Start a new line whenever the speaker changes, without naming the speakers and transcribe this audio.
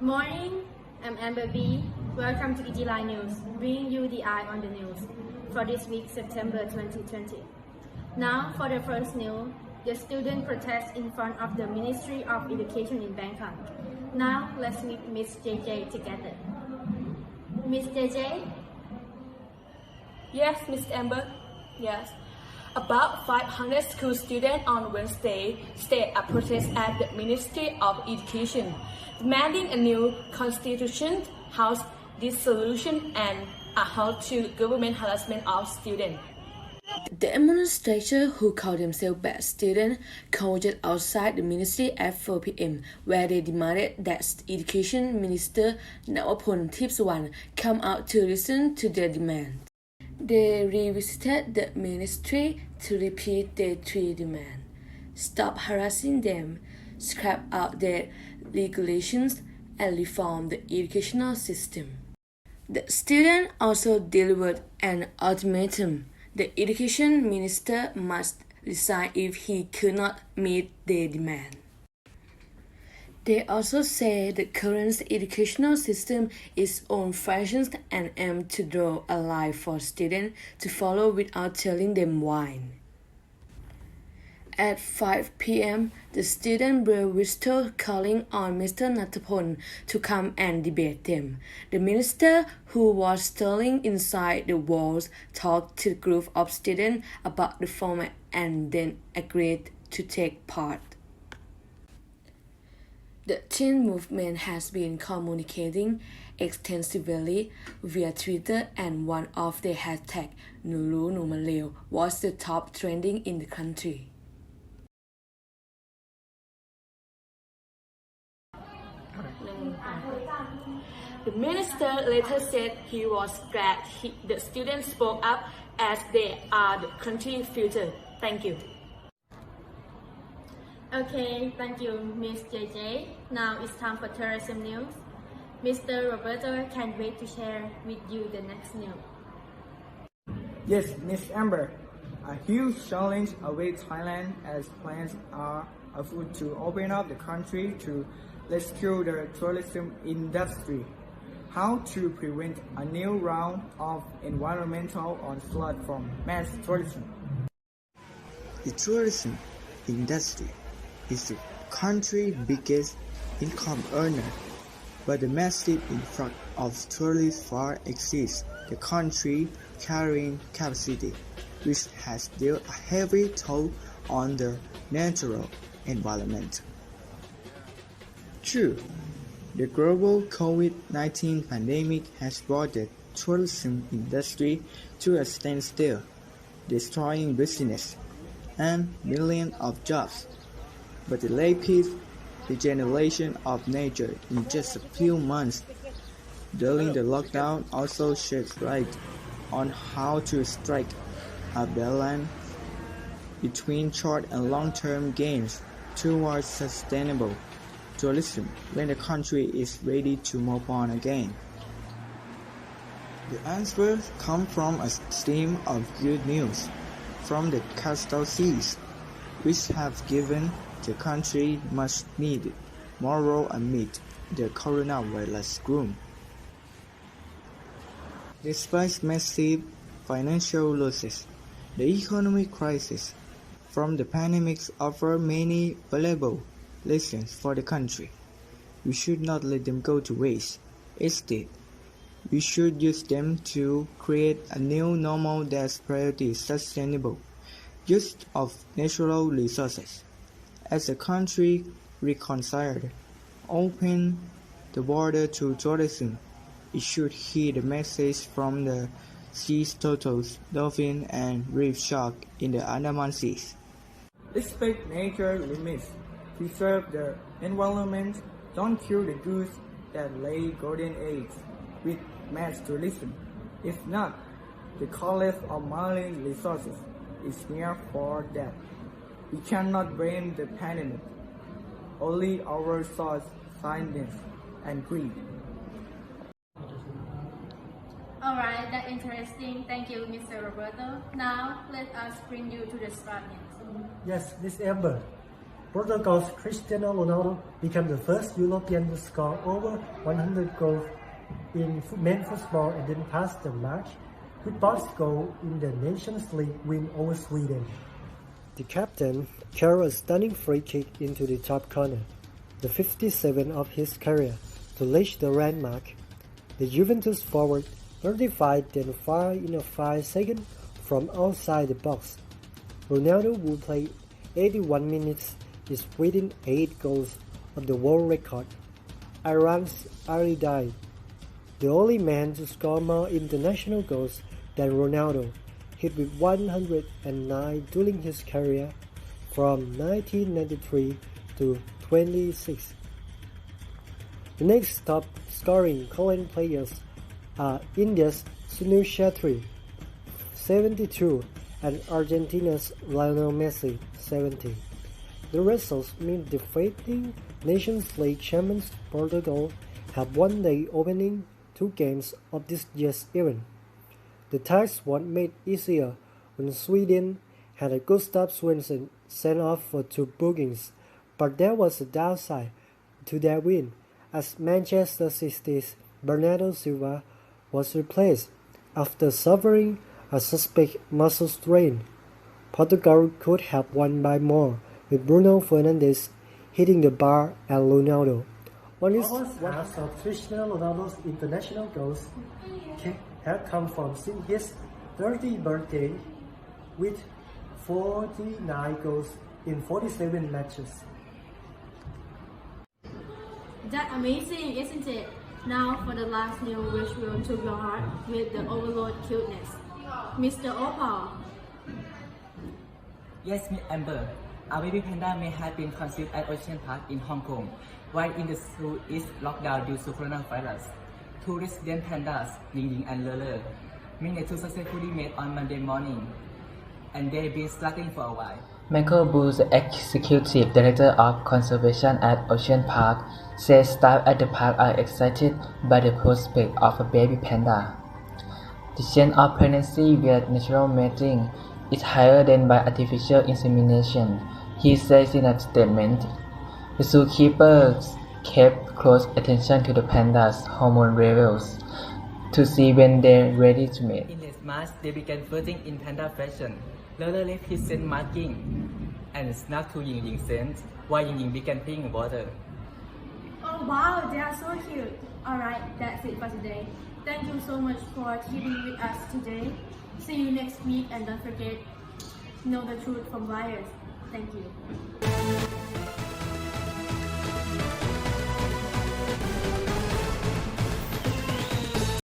Morning, I'm Amber B. Welcome to EGLIE News, bringing you the eye on the news for this week, September 2020. Now, for the first news, the student protest in front of the Ministry of Education in Bangkok. Now, let's meet Miss JJ together. Miss JJ?
Yes, Miss Amber. Yes. About 500 school students on Wednesday staged a protest at the Ministry of Education, demanding a new constitution, house dissolution, and a halt to government harassment of students.
The demonstrators, who call themselves bad students, converged outside the ministry at 4 p.m., where they demanded that Education Minister Nawaphol Tipswan come out to listen to their demands. They revisited the ministry to repeat their three demands: stop harassing them, scrap out their regulations, and reform the educational system. The students also delivered an ultimatum. The education minister must resign if he could not meet their demand. They also say the current educational system is old-fashioned and aimed to draw a line for students to follow without telling them why. At 5 p.m., the students blew whistles calling on Mr. Nawaphol to come and debate them. The minister, who was standing inside the walls, talked to the group of students about the format and then agreed to take part. The teen movement has been communicating extensively via Twitter, and one of their hashtags, Nulu Numaleo, was the top trending in the country.
The minister later said he was glad the students spoke up as they are the country's future. Thank you.
Okay, thank you, Miss JJ. Now it's time for tourism news. Mr. Roberto can't wait to share with you the next news.
Yes, Miss Amber. A huge challenge awaits Thailand as plans are afoot to open up the country to rescue the tourism industry. How to prevent a new round of environmental onslaught from mass tourism.
The tourism industry is the country's biggest income earner, but the massive influx of tourists far exceeds the country's carrying capacity, which has dealt a heavy toll on the natural environment. True, the global COVID-19 pandemic has brought the tourism industry to a standstill, destroying business and millions of jobs. But the rapid regeneration of nature in just a few months during the lockdown also sheds light on how to strike a balance between short and long-term gains towards sustainable tourism when the country is ready to move on again. The answers come from a stream of good news from the coastal seas, which have given the country much needed morale amid the coronavirus gloom. Despite massive financial losses, the economic crisis from the pandemic offers many valuable lessons for the country. We should not let them go to waste. Instead, we should use them to create a new normal that prioritizes sustainable use of natural resources. As the country reconciled, open the border to tourism, it should hear the message from the sea turtles, dolphins, and reef sharks in the Andaman Seas.
Respect nature limits, preserve the environment, don't kill the goose that lay golden eggs with mass tourism. If not, the collapse of marine resources is near for that. We cannot blame the pandemic, only our source, science, and greed.
Alright, that's interesting. Thank you, Mr. Roberto. Now, let us bring you to the spot news.
Yes, Miss Amber. Portugal's Cristiano Ronaldo became the first European to score over 100 goals in men's football and then passed the mark with both goals in the Nations League win over Sweden. The captain carried a stunning free kick into the top corner, the 57th of his career, to reach the landmark. The Juventus forward 35 then fired in a 5 seconds from outside the box. Ronaldo, who played 81 minutes, is within 8 goals of the world record. Iran's Ali died, the only man to score more international goals than Ronaldo, hit with 109 during his career from 1993 to 26. The next top scoring current players are India's Sunil Chhetri, 72, and Argentina's Lionel Messi, 70. The results mean defeating Nations League champions Portugal have won the opening 2 games of this year's event. The task was made easier when Sweden had a Gustav Svensson sent off for 2 bookings, but there was a downside to their win, as Manchester City's Bernardo Silva was replaced after suffering a suspect muscle strain. Portugal could have won by more, with Bruno Fernandes hitting the bar and Ronaldo. Almost half of Cristiano Ronaldo's international goals have come from since his 30th birthday, with 49 goals in 47 matches.
That's amazing, isn't it? Now for the last news which will took your heart with the overload cuteness. Mr. Opal.
Yes, Miss Amber. A baby panda may have been conceived at Ocean Park in Hong Kong, while in the zoo is locked down due to coronavirus. 2 resident pandas, Ying Ying and Lele, managed to successfully mate on Monday morning, and they've been struggling for a while.
Michael Booth, the Executive Director of Conservation at Ocean Park, says staff at the park are excited by the prospect of a baby panda. The chance of pregnancy via natural mating is higher than by artificial insemination, he says in a statement. The zookeepers kept close attention to the pandas' hormone levels to see when they're ready to mate.
In late March, they began flirting in panda fashion. Lele left his scent marking and snuck to Ying Ying's scent, while Ying Ying began peeing water.
Oh wow, they are so cute. Alright, that's it for today. Thank you so much for tuning with us today. See you next week and don't forget, know the truth from liars. Thank you.